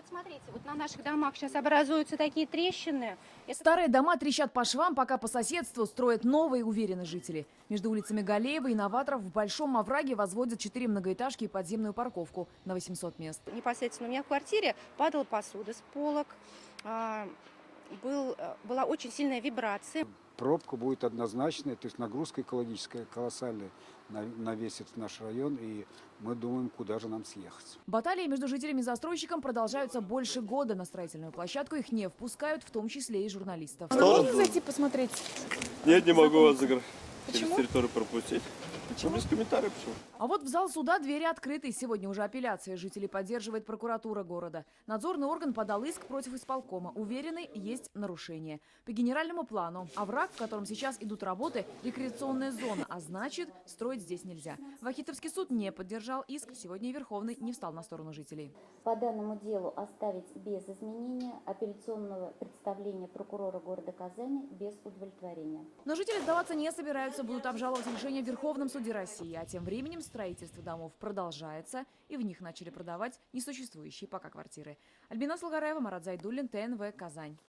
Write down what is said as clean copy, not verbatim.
Смотрите, вот на наших домах сейчас образуются такие трещины. Старые дома трещат по швам, пока по соседству строят новые, уверены жители. Между улицами Галеева и Новаторов в Большом овраге возводят 4 многоэтажки и подземную парковку на 800 мест. Непосредственно у меня в квартире падала посуда с полок, была очень сильная вибрация. Пробка будет однозначная, то есть нагрузка экологическая колоссальная на весь этот наш район, и мы думаем, куда же нам съехать. Баталии между жителями и застройщиком продолжаются больше года. На строительную площадку их не впускают, в том числе и журналистов. Можно зайти посмотреть? Нет, не могу вас через Почему? территорию пропустить. Почему? Без комментариев, почему? А вот в зал суда двери открыты. Сегодня уже апелляция. Жителей поддерживает прокуратура города. Надзорный орган подал иск против исполкома. Уверены, есть нарушения. По генеральному плану овраг, в котором сейчас идут работы, рекреационная зона, а значит, строить здесь нельзя. Вахитовский суд не поддержал иск. Сегодня и Верховный не встал на сторону жителей. По данному делу оставить без изменения, апелляционного представления прокурора города Казани без удовлетворения. Но жители сдаваться не собираются, будут обжаловать решение в Верховном суде России. А тем временем строительство домов продолжается, и в них начали продавать несуществующие пока квартиры. Альбина Слугараева, Марат Зайдуллин, ТНВ, Казань.